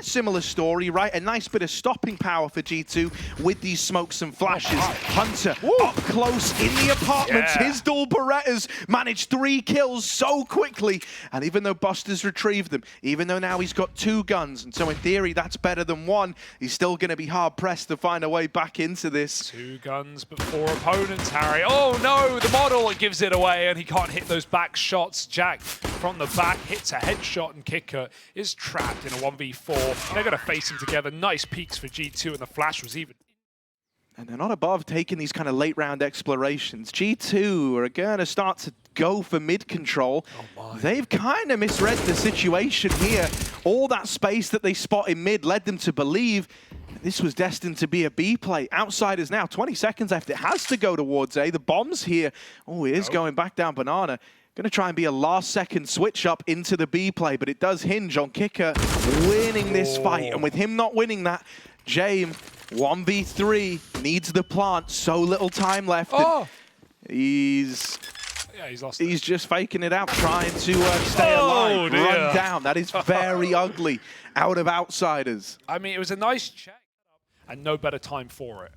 Similar story, right? A nice bit of stopping power for G2 with these smokes and flashes. Hunter up close in the apartments. His dual Berettas managed 3 kills so quickly. And even though Buster's retrieved them, even though now he's got 2 guns, and so in theory that's better than 1, he's still going to be hard-pressed to find a way back into this. 2 guns, but 4 opponents, Harry. Oh no, the model gives it away, and he can't hit those back shots. Jack from the back hits a headshot, and Kicker is trapped in a 1v4. They're going to face him together. Nice peeks for G2, and the flash was even. And they're not above taking these kind of late round explorations. G2 are going to start to go for mid control. They've kind of misread the situation here. All that space that they spot in mid led them to believe this was destined to be a B play. Outsiders now, 20 seconds left. It has to go towards A. The bomb's here. Oh, it is going back down Banana. Going to try and be a last-second switch up into the B play, but it does hinge on Kicker winning this fight. And with him not winning that, James, 1v3, needs the plant. So little time left. He's lost. He's just faking it out, trying to stay alive, run down. That is very ugly out of Outsiders. I mean, it was a nice check, and no better time for it.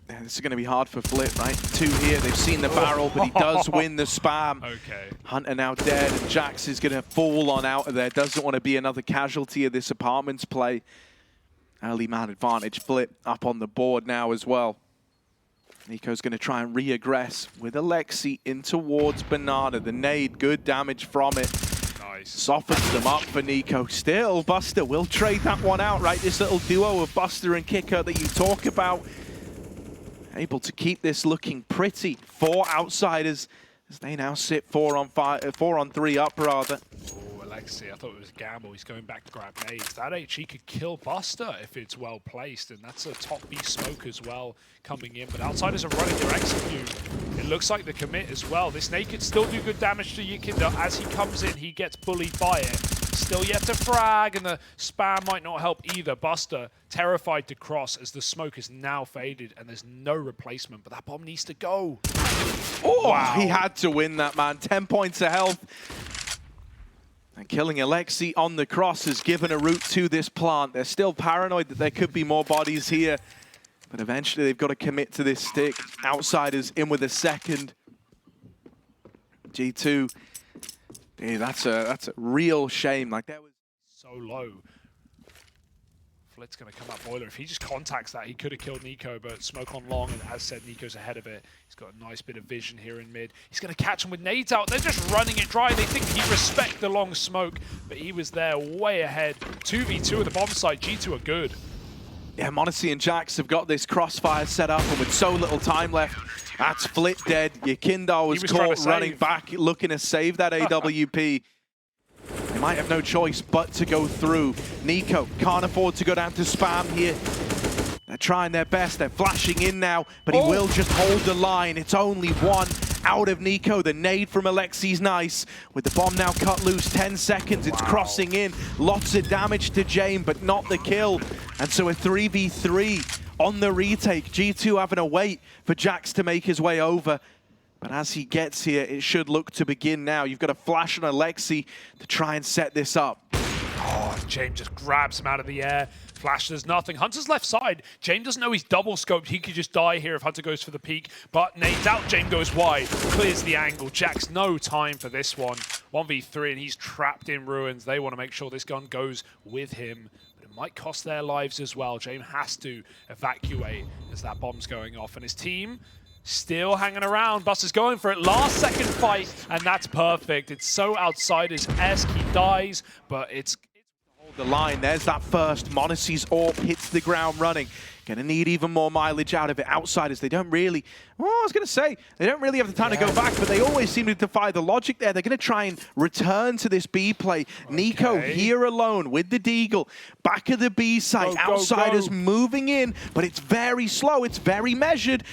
Yeah, this is going to be hard for Flip, right? 2 here. They've seen the barrel, but he does win the spam. Okay. Hunter now dead, and Jax is going to fall on out of there. Doesn't want to be another casualty of this apartments play. Early man advantage. Flip up on the board now as well. Nico's going to try and re-aggress with Alexi in towards Banana. The nade, good damage from it. Nice. Softens them up for Nico. Still, Buster will trade that one out, right? This little duo of Buster and Kicker that you talk about. Able to keep this looking pretty for Outsiders as they now sit 4 on 3 up rather. Oh, Alexi, I thought it was a gamble. He's going back to grab nades. That HE could kill Buster if it's well placed, and that's a top B smoke as well coming in. But Outsiders are running their execute. It looks like the commit as well. This nade could still do good damage to Yikinda. As he comes in, he gets bullied by it. Still yet to frag, and the spam might not help either. Buster terrified to cross as the smoke is now faded, and there's no replacement, but that bomb needs to go. Oh, wow. He had to win that, man. 10 points of health. And killing Alexi on the cross has given a route to this plant. They're still paranoid that there could be more bodies here, but eventually they've got to commit to this stick. Outsiders in with a second. G2. Yeah, that's a real shame. Like that was so low. Flit's going to come up boiler. If he just contacts that, he could have killed Nico, but smoke on long, and as said, Nico's ahead of it. He's got a nice bit of vision here in mid. He's going to catch him with nades out. They're just running it dry. They think he respect the long smoke, but he was there way ahead. 2v2 at the bomb site. G2 are good. Yeah, Monacy and Jax have got this crossfire set up, and with so little time left, that's Flit dead. Yikinda was caught running back, looking to save that AWP. They might have no choice but to go through. Nico can't afford to go down to spam here. They're trying their best. They're flashing in now, but he will just hold the line. It's only 1 out of Nico. The nade from Alexi's nice. With the bomb now cut loose, 10 seconds. It's crossing in. Lots of damage to Jame, but not the kill. And so a 3v3 on the retake. G2 having to wait for Jax to make his way over. But as he gets here, it should look to begin now. You've got a flash on Alexi to try and set this up. Oh, James just grabs him out of the air. Flash does nothing. Hunter's left side. James doesn't know he's double scoped. He could just die here if Hunter goes for the peak. But nades out. James goes wide. Clears the angle. Jack's no time for this one. 1v3, and he's trapped in ruins. They want to make sure this gun goes with him. But it might cost their lives as well. James has to evacuate as that bomb's going off. And his team still hanging around. Buster's going for it. Last second fight, and that's perfect. It's so Outsiders-esque. He dies, but it's the line. There's that first. Monacy's AWP hits the ground running. Gonna need even more mileage out of it. Outsiders, they don't really, well, I was gonna say, they don't really have the time to go back, but they always seem to defy the logic there. They're gonna try and return to this B play. Nico here alone with the Deagle. Back of the B site. Outsiders moving in, but it's very slow. It's very measured.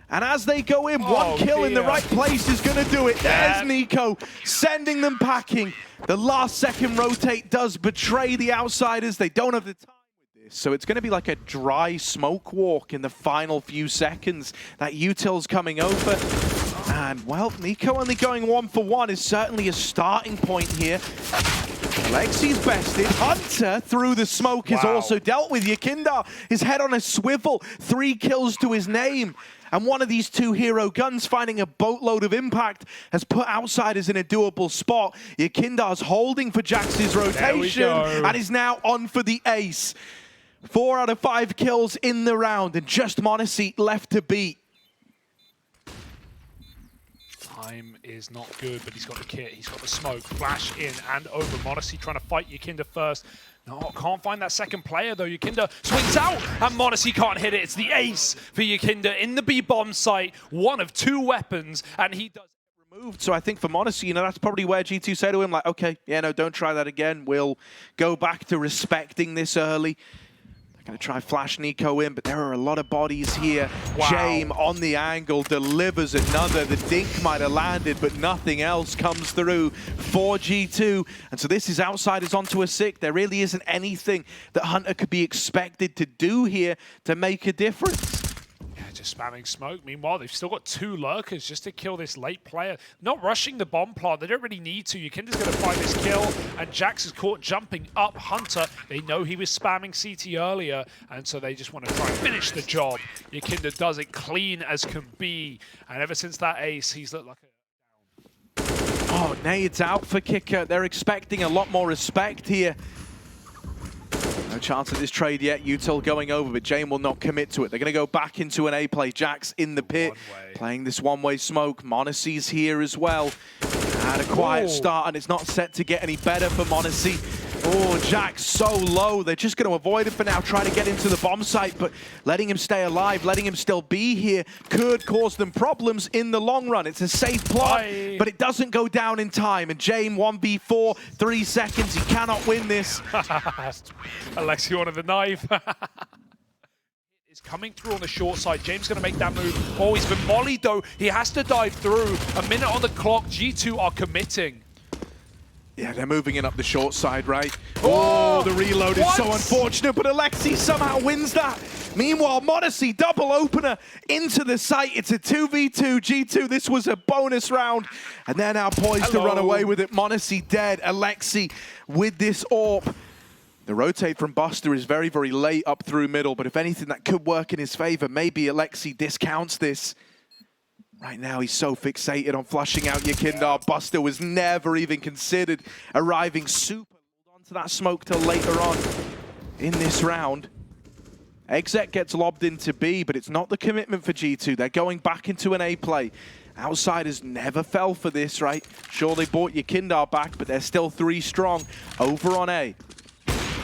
And as they go in, one kill in the right place is going to do it. There's Nico sending them packing. The last second rotate does betray the Outsiders. They don't have the time with this. So it's going to be like a dry smoke walk in the final few seconds. That util's coming over. And, well, Nico only going 1 for 1 is certainly a starting point here. Alexi's bested. Hunter, through the smoke, is also dealt with. Yakinda, his head on a swivel. 3 kills to his name. And one of these 2 hero guns, finding a boatload of impact, has put Outsiders in a doable spot. Yakinda's holding for Jax's rotation and is now on for the ace. 4 out of 5 kills in the round, and just m0NESY left to beat. Time is not good, but he's got the kit, he's got the smoke, flash in and over. m0NESY trying to fight Yakinda first. No, can't find that second player though. Yakinda swings out and m0NESY can't hit it. It's the ace for Yakinda in the B-bomb site. 1 of 2 weapons, and he does removed. So I think for m0NESY, you know, that's probably where G2 said to him, like, okay, yeah, no, don't try that again. We'll go back to respecting this early. Going to try flash Nico in, but there are a lot of bodies here. Jame on the angle delivers another. The dink might have landed, but nothing else comes through for G2. And so this is Outsiders onto a 6. There really isn't anything that Hunter could be expected to do here to make a difference. Just spamming smoke. Meanwhile, they've still got 2 lurkers just to kill this late player. Not rushing the bomb plant. They don't really need to. Yakinda's going to find this kill, and Jax is caught jumping up Hunter. They know he was spamming CT earlier, and so they just want to try and finish the job. Yakinda does it clean as can be, and ever since that ace, he's looked like a... Oh, nades out for Kicker. They're expecting a lot more respect here. No chance of this trade yet. Util going over, but Jame will not commit to it. They're going to go back into an A play. Jax in the pit, playing this one-way smoke. m0NESY's here as well. Had a quiet start, and it's not set to get any better for m0NESY. Oh, Jax so low. They're just going to avoid it for now, try to get into the bomb site, but letting him stay alive, letting him still be here could cause them problems in the long run. It's a safe plot, but it doesn't go down in time. And Jame 1v4, 3 seconds. He cannot win this. Alexi wanted the knife. It's coming through on the short side. James going to make that move. Oh, he's been mollied though. He has to dive through. A minute on the clock. G2 are committing. Yeah, they're moving in up the short side, right? Oh, the reload is so unfortunate, but Alexi somehow wins that. Meanwhile, m0NESY double opener into the site. It's a 2v2 G2. This was a bonus round, and they're now poised to run away with it. m0NESY dead. Alexi with this AWP. The rotate from Buster is very, very late up through middle, but if anything, that could work in his favor. Maybe Alexi discounts this. Right now, he's so fixated on flushing out Yakinda. Buster was never even considered arriving super. Hold on to that smoke till later on in this round. Exec gets lobbed into B, but it's not the commitment for G2. They're going back into an A play. Outsiders never fell for this, right? Sure, they bought Yakinda back, but they're still 3 strong over on A.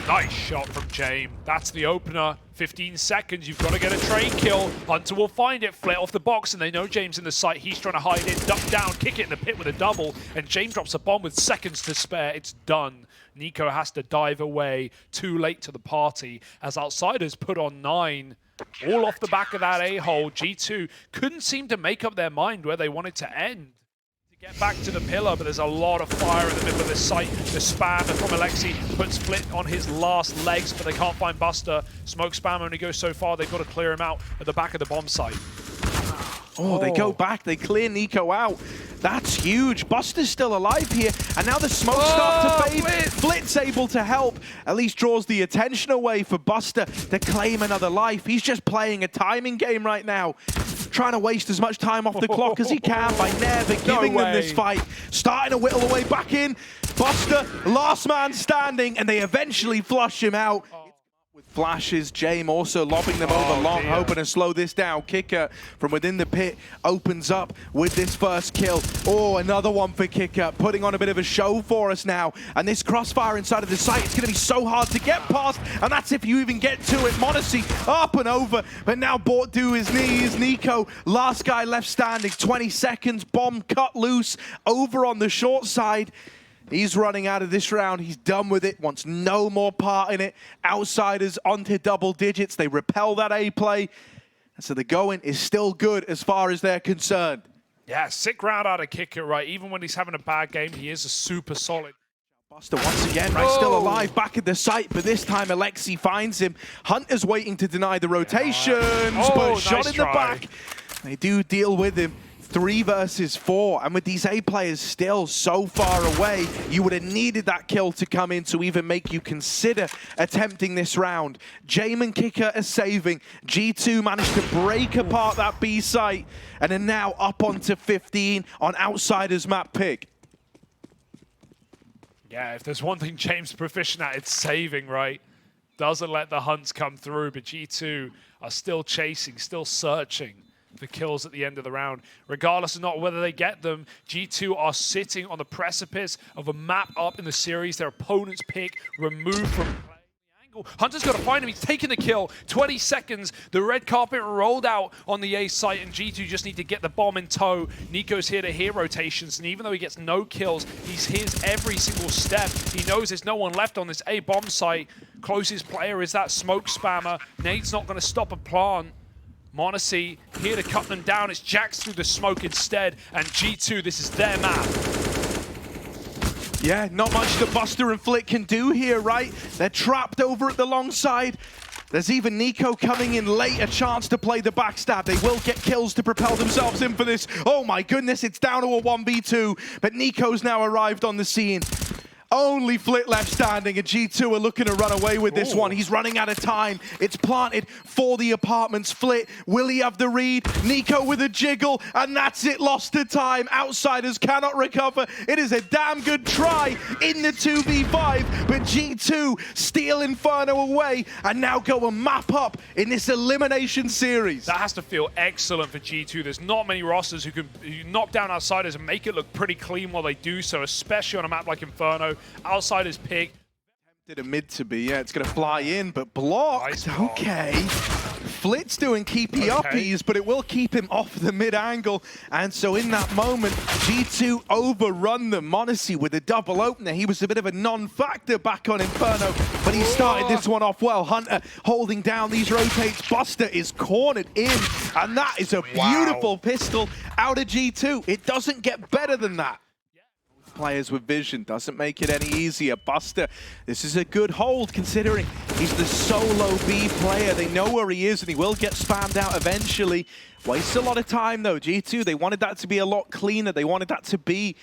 Nice shot from Jame. That's the opener. 15 seconds, you've got to get a trade kill. Hunter will find it, flit off the box, and they know James in the site. He's trying to hide it, duck down, kick it in the pit with a double, and James drops a bomb with seconds to spare. It's done. Nico has to dive away, too late to the party, as Outsiders put on 9. All off the back of that A-hole. G2 couldn't seem to make up their mind where they wanted to end. Get back to the pillar, but there's a lot of fire in the middle of this site. The spam from Alexi puts Flit on his last legs, but they can't find Buster. Smoke spam only goes so far. They've got to clear him out at the back of the bomb site. Oh, they go back. They clear Nico out. That's huge. Buster's still alive here, and now the smoke starts to fade. Flit's able to help. At least draws the attention away for Buster to claim another life. He's just playing a timing game right now, trying to waste as much time off the clock as he can by never giving them this fight. Starting to whittle away back in. Buster, last man standing, and they eventually flush him out. With flashes, Jame also lobbing them over long, hoping to slow this down. Kicker from within the pit opens up with this first kill. Oh, another one for Kicker, putting on a bit of a show for us now. And this crossfire inside of the site, it's going to be so hard to get past, and that's if you even get to it. m0NESY up and over, but now brought to his knees. Nico, last guy left standing, 20 seconds, bomb cut loose over on the short side. He's running out of this round. He's done with it, wants no more part in it. Outsiders onto double digits. They repel that A play. And so the going is still good as far as they're concerned. Yeah, sick round out of Kicker, right? Even when he's having a bad game, he is a super solid. Buster once again, right, still alive, back at the site, but this time Alexi finds him. Hunter's waiting to deny the rotations, but shot in the back. They do deal with him. 3 versus 4, and with these A players still so far away, you would have needed that kill to come in to even make you consider attempting this round. Jame and Kicker are saving. G2 managed to break apart that B site and are now up onto 15 on Outsiders map pick. Yeah, if there's one thing James is proficient at, it's saving, right? Doesn't let the hunts come through, but G2 are still chasing, still searching for kills at the end of the round. Regardless of not whether they get them, G2 are sitting on the precipice of a map up in the series. Their opponent's pick removed from play. Hunter's got to find him. He's taking the kill. 20 seconds. The red carpet rolled out on the A site, and G2 just need to get the bomb in tow. Nico's here to hear rotations, and even though he gets no kills, he's hears every single step. He knows there's no one left on this A bomb site. Closest player is that smoke spammer. Nade's not going to stop a plant. m0NESY here to cut them down. It's Jax through the smoke instead, and G2, this is their map. Yeah, not much the Buster and Flick can do here, right? They're trapped over at the long side. There's even Nico coming in late, a chance to play the backstab. They will get kills to propel themselves in for this. Oh my goodness, it's down to a 1v2, but Nico's now arrived on the scene. Only Flit left standing, and G2 are looking to run away with this one. He's running out of time. It's planted for the apartments. Flit, will he have the read? Nico with a jiggle, and that's it, lost to time. Outsiders cannot recover. It is a damn good try in the 2v5, but G2 steal Inferno away and now go and map up in this elimination series. That has to feel excellent for G2. There's not many rosters who can knock down Outsiders and make it look pretty clean while they do so, especially on a map like Inferno. Outsiders pick. Tempted a mid to be, yeah, it's going to fly in, but blocked. Nice okay. Flit's doing keepy uppies, but it will keep him off the mid angle. And so in that moment, G2 overrun them. m0NESY with a double opener. He was a bit of a non-factor back on Inferno, but he started this one off well. Hunter holding down these rotates. Buster is cornered in, and that is a beautiful pistol out of G2. It doesn't get better than that. Players with vision doesn't make it any easier. Buster, this is a good hold considering he's the solo B player. They know where he is and he will get spammed out eventually. Wastes a lot of time though. G2, they wanted that to be a lot cleaner. They wanted that to be,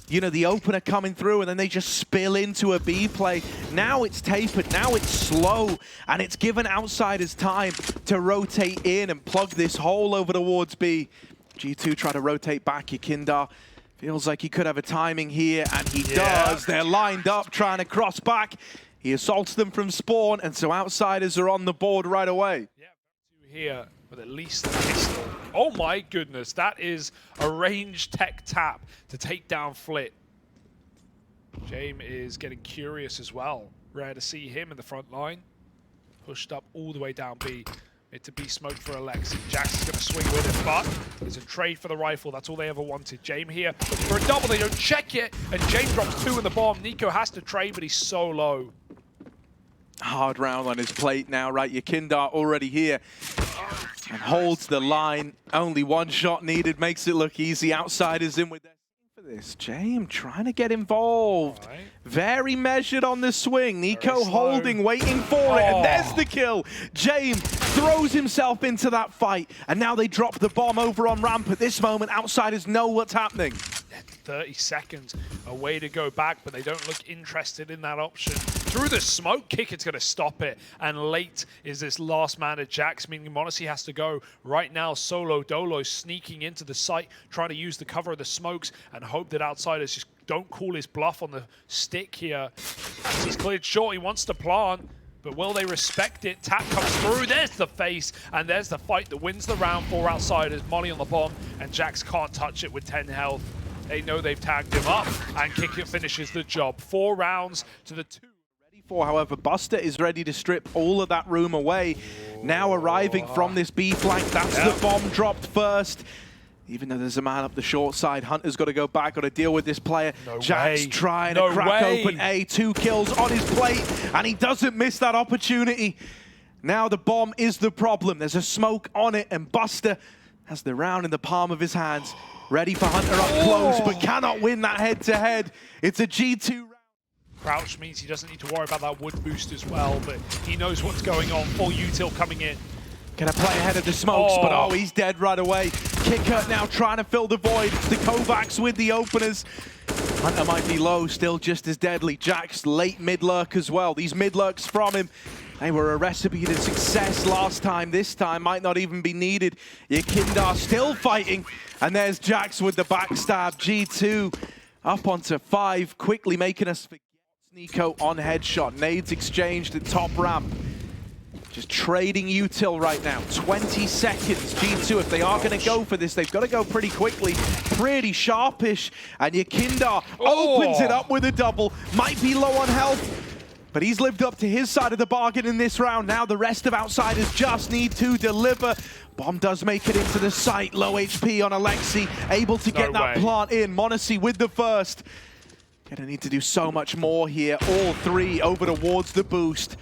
you know, the opener coming through, and then they just spill into a B play. Now it's tapered, now it's slow, and it's given Outsiders time to rotate in and plug this hole over towards B. G2 try to rotate back. Yakindar feels like he could have a timing here, and he does. They're lined up, trying to cross back. He assaults them from spawn, and so Outsiders are on the board right away. Yeah, here with at least a pistol. Oh my goodness, that is a ranged tech tap to take down Flit. Jame is getting curious as well. Rare to see him in the front line. Pushed up all the way down B. It to be smoked for Alexi. Jax is going to swing with it, but there's a trade for the rifle. That's all they ever wanted. Jame here for a double. They don't check it, and Jame drops 2 in the bomb. Nico has to trade, but he's so low. Hard round on his plate now, right? Yakindar already here and holds the line. Only 1 shot needed, makes it look easy. Outsiders in with their for this. Jame trying to get involved. Right. Very measured on the swing. Nico holding, waiting for it, and there's the kill. Jame throws himself into that fight, and now they drop the bomb over on ramp. At this moment, Outsiders know what's happening. 30 seconds, a way to go back, but they don't look interested in that option. Through the smoke, Kicker's going to stop it, and late is this last man at Jax, meaning m0NESY has to go. Right now, Solo Dolo sneaking into the site, trying to use the cover of the smokes, and hope that Outsiders just don't call his bluff on the stick here. As he's cleared short, he wants to plant, but will they respect it? Tap comes through, there's the face, and there's the fight that wins the round for Outsiders. Molly on the bomb, and Jax can't touch it with 10 health. They know they've tagged him up, and Kicker finishes the job. 4 rounds to the 2. Ready for, however, Buster is ready to strip all of that room away. Now arriving from this B flank, that's the bomb dropped first. Even though there's a man up the short side, Hunter's got to go back, got to deal with this player. Jax trying to crack open A, 2 kills on his plate, and he doesn't miss that opportunity. Now the bomb is the problem. There's a smoke on it, and Buster has the round in the palm of his hands. Ready for Hunter up close, but cannot win that head-to-head. It's a G2 round. Crouch means he doesn't need to worry about that wood boost as well, but he knows what's going on. Full util coming in. Gonna play ahead of the smokes, but he's dead right away. Kicker now trying to fill the void. The Kovacs with the openers. Hunter might be low, still just as deadly. Jax late mid-lurk as well. These mid-lurks from him, they were a recipe to success last time. This time might not even be needed. Yakindar still fighting. And there's Jax with the backstab. G2 up onto 5, quickly making us forget Nico on headshot. Nades exchanged at top ramp. Just trading util right now. 20 seconds. G2, if they are going to go for this, they've got to go pretty quickly. Pretty sharpish. And Yakindar opens it up with a double. Might be low on health, but he's lived up to his side of the bargain in this round. Now the rest of Outsiders just need to deliver. Bomb does make it into the site. Low HP on Alexi. Able to get that plant in. m0NESY with the first. Gonna need to do so much more here. All three over towards the boost.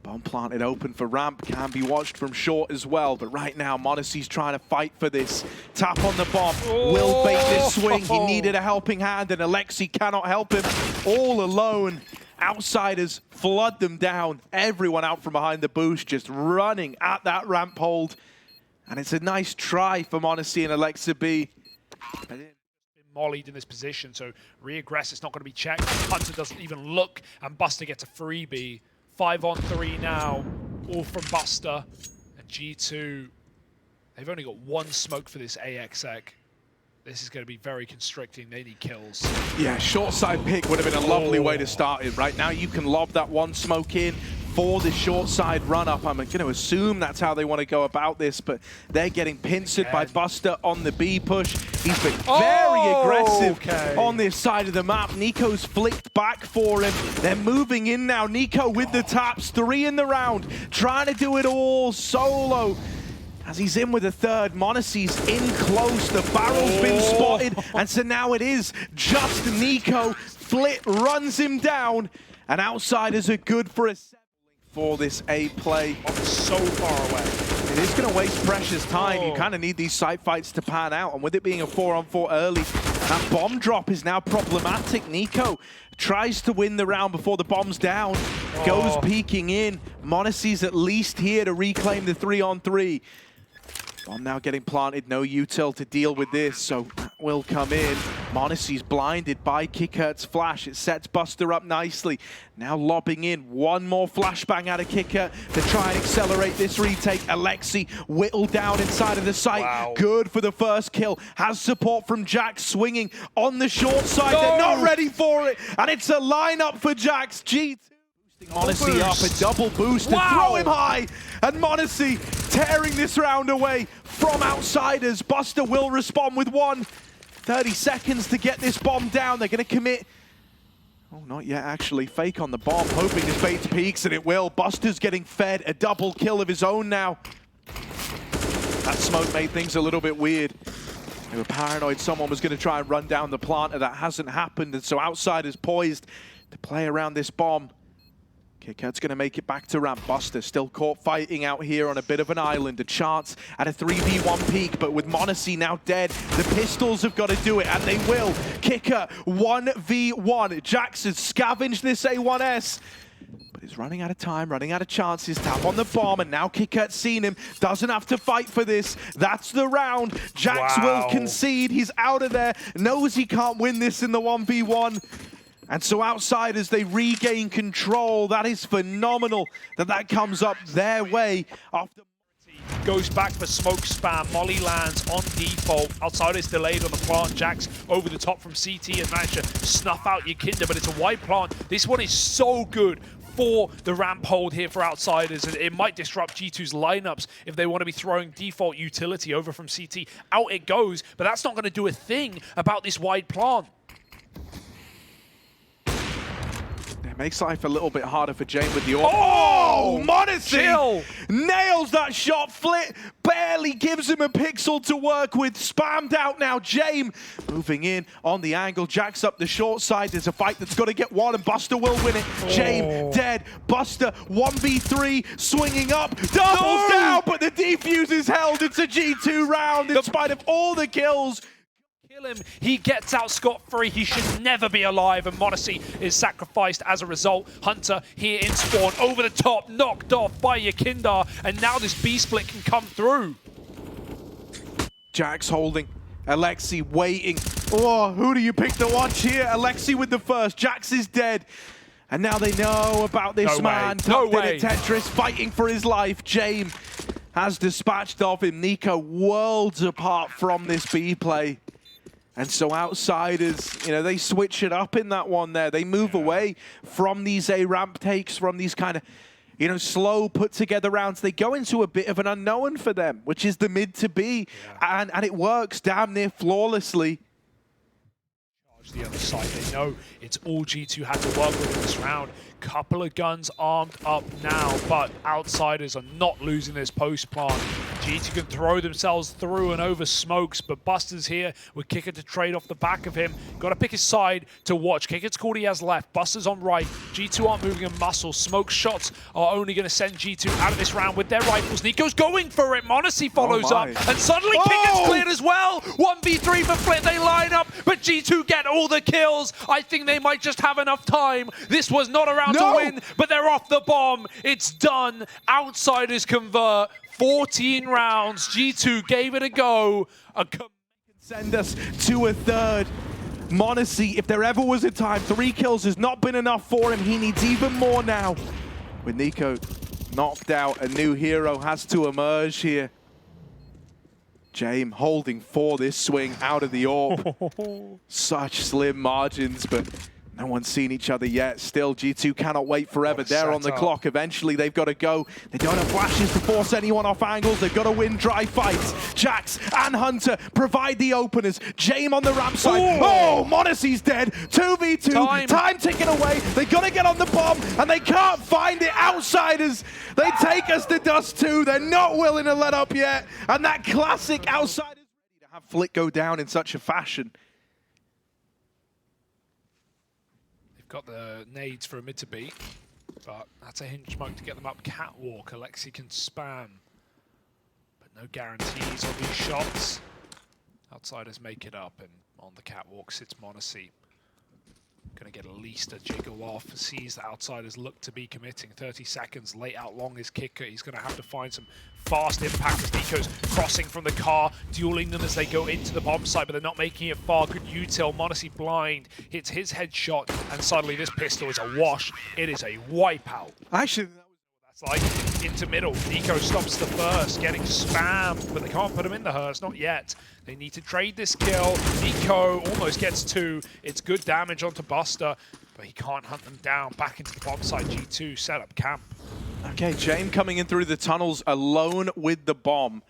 Bomb planted open for ramp, can be watched from short as well, but right now m0NESY's trying to fight for this. Tap on the bomb, will bait this swing. He needed a helping hand and Alexi cannot help him. All alone, Outsiders flood them down. Everyone out from behind the boost just running at that ramp hold. And it's a nice try for m0NESY and Alexa B. Mollied in this position, so re-aggress, it's not going to be checked. Hunter doesn't even look, and Buster gets a freebie. 5-on-3 now, all from Buster. And G2, they've only got one smoke for this AXX. This is going to be very constricting. They need kills. Yeah, short side pick would have been a lovely way to start it. Right now you can lob that one smoke in for the short side run up. I'm going to assume that's how they want to go about this, but they're getting pincered by Buster on the B push. He's been very aggressive on this side of the map. Nico's flicked back for him. They're moving in now. Nico with the taps, 3 in the round, trying to do it all solo. As he's in with a third, m0NESY's in close, the barrel's been spotted, and so now it is just Nico. Flit runs him down, and Outsiders are good for a for this A play. So far away. It is going to waste precious time. You kind of need these site fights to pan out, and with it being a 4-on-4 early, that bomb drop is now problematic. Nico tries to win the round before the bomb's down, goes peeking in. m0NESY's at least here to reclaim the 3-on-3. Bomb now getting planted, no util to deal with this, so that will come in. m0NESY's blinded by Kickert's flash. It sets Buster up nicely. Now lobbing in one more flashbang out of Kickert to try and accelerate this retake. Alexi whittled down inside of the site. Good for the first kill. Has support from Jax swinging on the short side. They're not ready for it, and it's a lineup for Jax. G2 m0NESY up, a double boost to throw him high, and m0NESY tearing this round away from Outsiders. Buster will respond with 30 seconds to get this bomb down. They're going to commit. Oh, not yet actually. Fake on the bomb, hoping this baits peaks, and it will. Buster's getting fed a double kill of his own now. That smoke made things a little bit weird. They were paranoid someone was going to try and run down the planter. That hasn't happened, and so Outsiders poised to play around this bomb. Kickert's going to make it back to ramp. Buster still caught fighting out here on a bit of an island. A chance at a 3v1 peak, but with m0NESY now dead, the pistols have got to do it, and they will. Kicker 1v1. Jax has scavenged this A1S, but he's running out of time, running out of chances. Tap on the bomb, and now Kickert's seen him. Doesn't have to fight for this. That's the round. Jax will concede. He's out of there. Knows he can't win this in the 1v1. And so Outsiders, they regain control. That is phenomenal that comes up their way after. Goes back for smoke spam. Molly lands on default. Outsiders delayed on the plant. Jax over the top from CT and managed to snuff out Yakinda, but it's a wide plant. This one is so good for the ramp hold here for Outsiders. It might disrupt G2's lineups if they want to be throwing default utility over from CT. Out it goes, but that's not going to do a thing about this wide plant. It makes life a little bit harder for Jane with the m0NESY nails that shot. Flit barely gives him a pixel to work with. Spammed out now. Jane moving in on the angle. Jax up the short side. There's a fight that's got to get one, and Buster will win it. Jane dead. Buster 1v3 swinging up. Doubles down, but the defuse is held. It's a G2 round in spite of all the kills. Kill him, he gets out scot-free. He should never be alive, and m0NESY is sacrificed as a result. Hunter here in spawn, over the top, knocked off by Yakindar, and now this B-split can come through. Jax holding. Alexi waiting. Oh, who do you pick to watch here? Alexi with the first. Jax is dead. And now they know about this man. No Tucked in way. at Tetris, fighting for his life. James has dispatched of him. NiKo worlds apart from this B play. And so outsiders, they switch it up in that one there. They move away from these A ramp takes, from these kind of, slow put together rounds. They go into a bit of an unknown for them, which is the mid to B. Yeah. And it works damn near flawlessly. The other side, they know it's all G2 had to work with in this round. Couple of guns armed up now, but outsiders are not losing this post plant. G2 can throw themselves through and over smokes, but Buster's here with Kicker to trade off the back of him. Got to pick his side to watch. Kicker's called, he has left. Buster's on right. G2 aren't moving a muscle. Smoke shots are only going to send G2 out of this round with their rifles. NiKo's going for it. Monacy follows up, and suddenly Kicker's cleared as well. 1v3 for Flint. They line up, but G2 get all the kills. I think they might just have enough time. This was not a round to win, but they're off the bomb. It's done. Outsiders convert. 14 rounds. G2 gave it a go. Send us to a third. Monacy, if there ever was a time, 3 kills has not been enough for him. He needs even more now. With NiKo knocked out, a new hero has to emerge here. James holding for this swing out of the AWP. Such slim margins, but no one's seen each other yet. Still, G2 cannot wait forever. They're on the clock. Eventually, they've got to go. They don't have flashes to force anyone off angles. They've got to win dry fights. Jax and Hunter provide the openers. James on the ramp side. Oh, Monacy's dead. 2v2. Time ticking away. They got to get on the bomb, and they can't find it. Outsiders, they take us to dust too. They're not willing to let up yet. And that classic outsiders ready to have Flick go down in such a fashion. Got the nades for a mid to B, but that's a hinge smoke to get them up catwalk. Alexi can spam, but no guarantees on these shots. Outsiders make it up, and on the catwalk sits Monacy. Gonna get at least a jiggle off. Sees the outsiders look to be committing. 30 seconds late out long is Kicker. He's gonna have to find some fast impact as NiKo's crossing from the car, dueling them as they go into the bomb site, but they're not making it far. Good util. Monacy blind hits his headshot, and suddenly this pistol is a wash. It is a wipeout. Actually, that's like into middle. NiKo stops the first, getting spammed, but they can't put him in the hearse, not yet. They need to trade this kill. NiKo almost gets 2. It's good damage onto Buster, but he can't hunt them down. Back into the bomb site. G2 set up camp. Okay, James coming in through the tunnels alone with the bomb.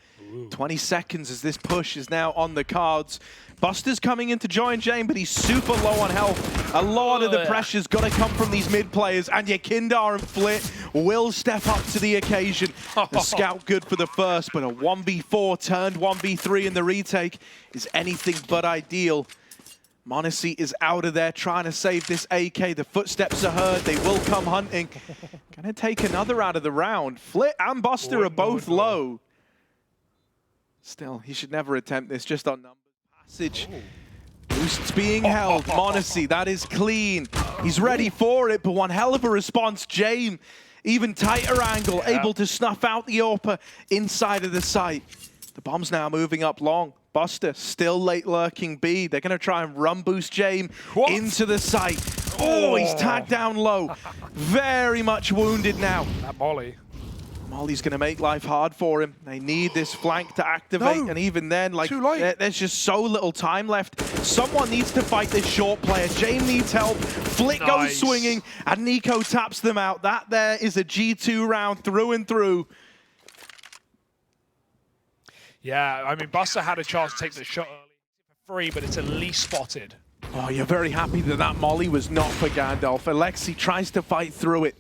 20 seconds as this push is now on the cards. Buster's coming in to join James, but he's super low on health. A lot of the pressure's got to come from these mid players, and Yakindar and Flit will step up to the occasion. The scout good for the first, but a 1v4 turned 1v3 in the retake is anything but ideal. Monacy is out of there trying to save this AK. The footsteps are heard. They will come hunting. Gonna take another out of the round. Flit and Buster are both low. Still, he should never attempt this, just on numbers. Passage. Boosts being held. Monacy, that is clean. He's ready for it, but one hell of a response. James, even tighter angle, able to snuff out the AWPer inside of the site. The bomb's now moving up long. Buster still late lurking B. They're going to try and run boost James into the site. Oh, he's tagged down low. Very much wounded now. That Molly. Molly's going to make life hard for him. They need this flank to activate, and even then, like, there's just so little time left. Someone needs to fight this short player. James needs help. Flick goes swinging, and NiKo taps them out. That there is a G2 round through and through. Yeah, I mean, Buster had a chance to take the shot early for free, but it's at least spotted. Oh, you're very happy that that Molly was not for Gandalf. Alexi tries to fight through it.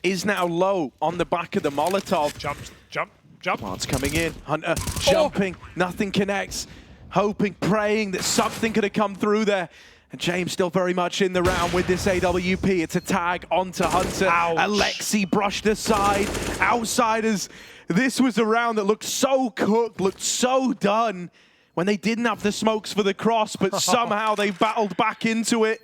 Is now low on the back of the Molotov. Jump. Plant's coming in. Hunter jumping. Nothing connects. Hoping, praying that something could have come through there. And James still very much in the round with this AWP. It's a tag onto Hunter. Ouch. Alexi brushed aside. Outsiders. This was a round that looked so cooked, looked so done when they didn't have the smokes for the cross, but somehow they battled back into it.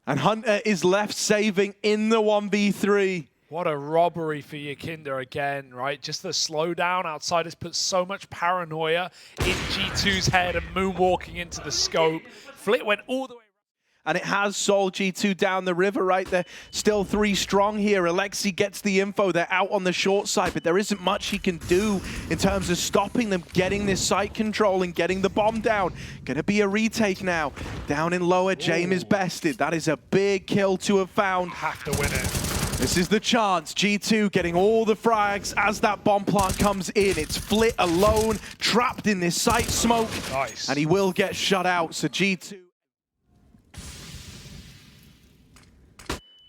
And Hunter is left saving in the 1v3. What a robbery for Yakinda again, right? Just the slowdown. Outsiders put so much paranoia in G2's head and moonwalking into the scope. Flit went all the way. And it has sold G2 down the river, right? They're still 3 strong here. Alexi gets the info. They're out on the short side, but there isn't much he can do in terms of stopping them getting this site control and getting the bomb down. Gonna be a retake now. Down in lower, James is bested. That is a big kill to have found. Have to win it. This is the chance. G2 getting all the frags as that bomb plant comes in. It's Flit alone, trapped in this site smoke. Nice. And he will get shut out, so G2...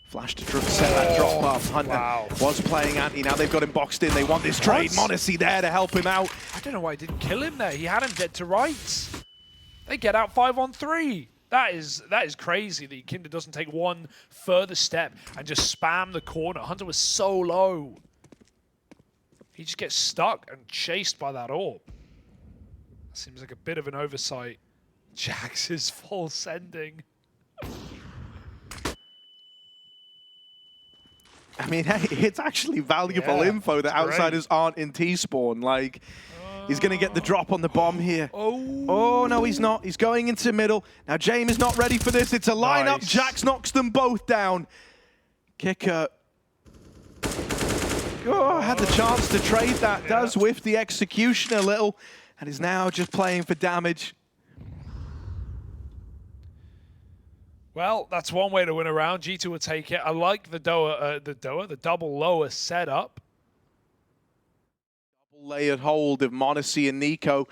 Flash to set that drop off. Hunter was playing anti. Now they've got him boxed in. They want this trade. m0NESY there to help him out. I don't know why he didn't kill him there. He had him dead to rights. They get out 5-on-3. That is crazy that Yakinda doesn't take one further step and just spam the corner. Hunter was so low. He just gets stuck and chased by that orb. Seems like a bit of an oversight. Jax is full sending. I mean, hey, it's actually valuable info that outsiders aren't in T-spawn. Like, he's going to get the drop on the bomb here. Oh, no, he's not. He's going into middle. Now, James is not ready for this. It's a lineup. Jax knocks them both down. Kicker. Oh, had the chance to trade that. Does whiff the execution a little. And is now just playing for damage. Well, that's one way to win a round. G2 will take it. I like the double lower setup. Double layered hold of m0NESY and Nico.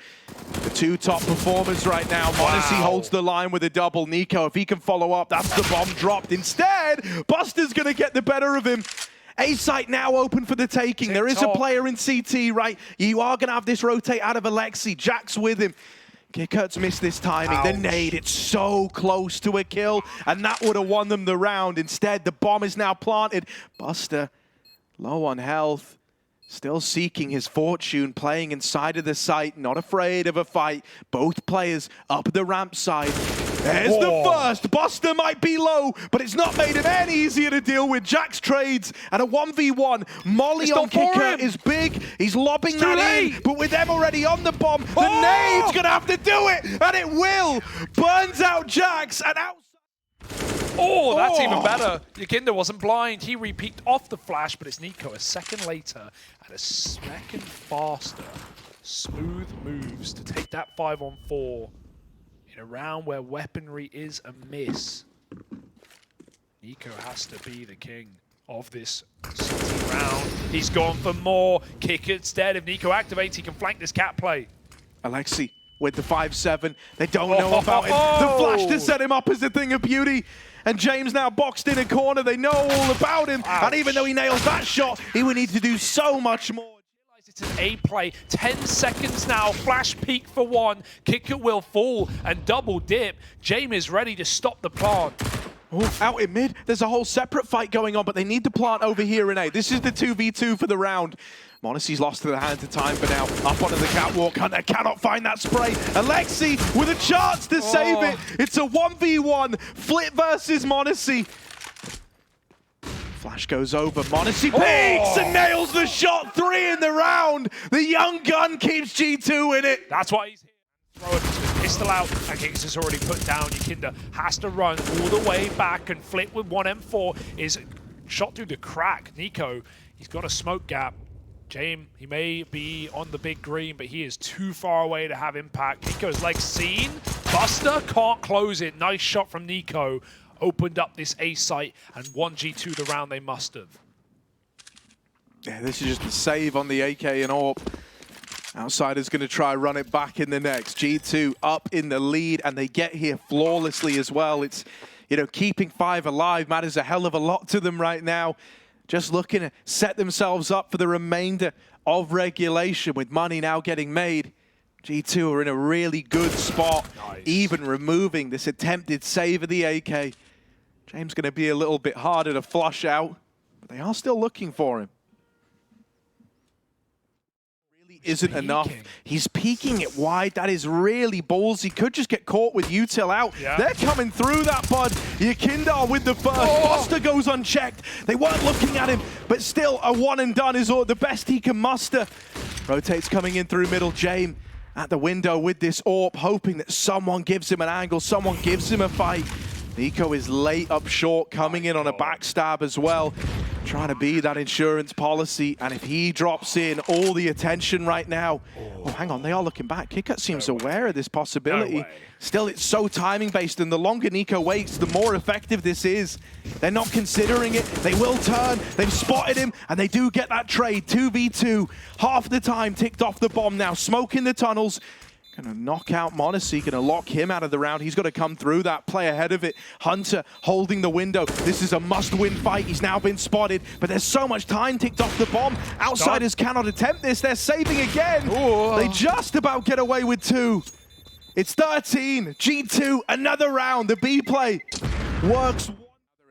The 2 top performers right now. m0NESY holds the line with a double. Nico, if he can follow up, that's the bomb dropped. Instead, Buster's going to get the better of him. A site now open for the taking. There is a player in CT, right? You are going to have this rotate out of Alexi. Jax with him. Kickert's missed this timing. The nade, it's so close to a kill, and that would have won them the round. Instead, the bomb is now planted. Buster, low on health, still seeking his fortune, playing inside of the site, not afraid of a fight. Both players up the ramp side. There's the first. Buster might be low, but it's not made him any easier to deal with. Jax trades and a 1v1. Molly on Kicker is big. He's lobbing that in, but with them already on the bomb, the nade's going to have to do it, and it will. Burns out Jax and out. Oh, that's even better. Yakinda wasn't blind. He repeaked off the flash, but it's Nico a second later and a second faster. Smooth moves to take that 5-on-4. In a round where weaponry is a miss. Nico has to be the king of this CT round. He's gone for more. Kick instead. If Nico activates, he can flank this cat play. Alexi with the 5-7. They don't know about it. The flash to set him up is a thing of beauty. And James now boxed in a corner. They know all about him. And even though he nails that shot, he would need to do so much more. It's an A play. 10 seconds now. Flash peek for 1. Kicker will fall and double dip. James is ready to stop the plant. Out in mid, there's a whole separate fight going on, but they need to plant over here in A. This is the 2v2 for the round. m0NESY's lost to the hands of time for now. Up onto the catwalk. Hunter cannot find that spray. Alexi with a chance to save it. It's a 1v1. Flit versus m0NESY. Flash goes over. m0NESY peeks and nails the shot. 3 in the round. The young gun keeps G2 in it. That's why he's here. Throw his pistol out, and Kings is already put down. Yakinda has to run all the way back, and Flit with 1M4 is shot through the crack. Nico, he's got a smoke gap. James, he may be on the big green, but he is too far away to have impact. Nico's legs seen. Buster can't close it. Nice shot from Nico. Opened up this A site and won G2 the round they must have. Yeah, this is just a save on the AK and AWP. Outsider's going to try run it back in the next. G2 up in the lead, and they get here flawlessly as well. It's, you know, keeping 5 alive matters a hell of a lot to them right now. Just looking to set themselves up for the remainder of regulation with money now getting made. G2 are in a really good spot, even removing this attempted save of the AK. James going to be a little bit harder to flush out, but they are still looking for him. isn't enough. He's peeking it wide. That is really ballsy. Could just get caught with Util out. Yeah. They're coming through that, bud. Yakindar with the first. Buster goes unchecked. They weren't looking at him, but still a one and done is all the best he can muster. Rotates coming in through middle. Jame at the window with this AWP, hoping that someone gives him an angle, someone gives him a fight. Nico is late up short, coming in on a backstab as well. Trying to be that insurance policy, and if he drops in all the attention right now... Oh, hang on, they are looking back. KitKat seems aware of this possibility. Still, it's so timing-based, and the longer Nico waits, the more effective this is. They're not considering it. They will turn. They've spotted him, and they do get that trade. 2v2. Half the time ticked off the bomb now. Smoke in the tunnels. Gonna knock out m0NESY, gonna lock him out of the round. He's got to come through that, play ahead of it. Hunter holding the window. This is a must-win fight. He's now been spotted, but there's so much time ticked off the bomb. Outsiders cannot attempt this. They're saving again. Ooh. They just about get away with 2. It's 13. G2, another round. The B play works.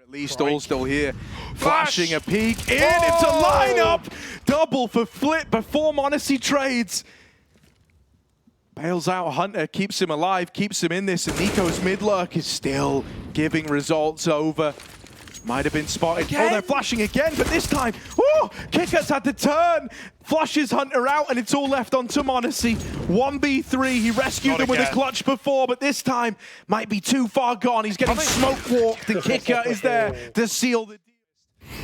At least all still here. Flashing a peek in. It's a lineup. Double for Flip before m0NESY trades. Bails out Hunter, keeps him alive, keeps him in this, and Nico's mid lurk is still giving results over. Might have been spotted. Again? Oh, they're flashing again, but this time, oh, KitKat's had to turn. Flushes Hunter out, and it's all left onto m0NESY. 1v3, he rescued them with a clutch before, but this time might be too far gone. He's getting smoke walked, and KitKat is there to seal the deal.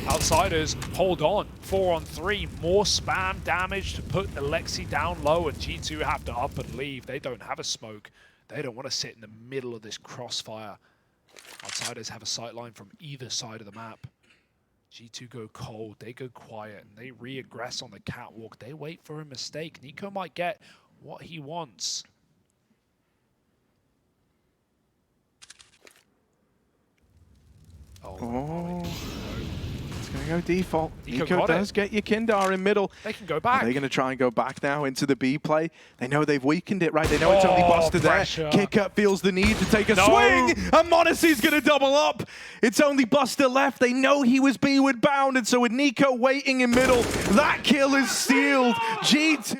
Outsiders hold on. 4-on-3, more spam damage to put Alexi down low, and G2 have to up and leave. They don't have a smoke. They don't want to sit in the middle of this crossfire. Outsiders have a sight line from either side of the map. G2 go cold, they go quiet, and they re-aggress on the catwalk. They wait for a mistake. Nico might get what he wants. Oh. It's going to go default. Nico does get Yakindar in middle. They can go back. Are they going to try and go back now into the B play? They know they've weakened it, right? They know it's only Buster there. KitKat feels the need to take a swing, and m0NESY's going to double up. It's only Buster left. They know he was B-ward bound, and so with Nico waiting in middle, that kill is sealed. G2.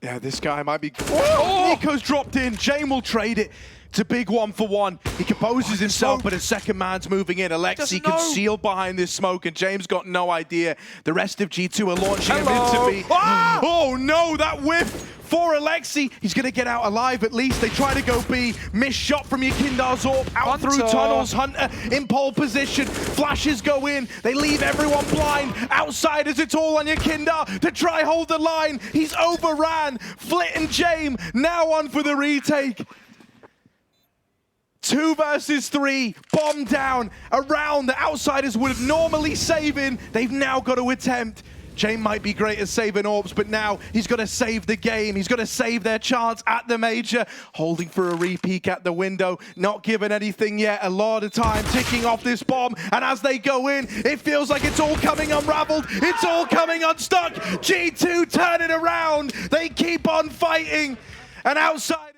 Yeah, this guy might be... Nico's dropped in. Jame will trade it. It's a big 1-for-1. He composes himself, but a second man's moving in. Alexi concealed behind this smoke, and James got no idea. The rest of G2 are launching him into B. Oh no, that whiff for Alexi. He's going to get out alive at least. They try to go B. Missed shot from Yakindar's AWP. Out through tunnels. Hunter in pole position. Flashes go in. They leave everyone blind. Outsiders, it's all on Yakindar to try hold the line. He's overran. Flit and Jame now on for the retake. 2 versus 3, bomb down, around the outsiders would have normally saving. They've now got to attempt. Jame might be great at saving AWPs, but now he's got to save the game. He's got to save their chance at the major. Holding for a re-peek at the window, not given anything yet. A lot of time ticking off this bomb, and as they go in, it feels like it's all coming unraveled. It's all coming unstuck. G2 turn it around. They keep on fighting, and outside.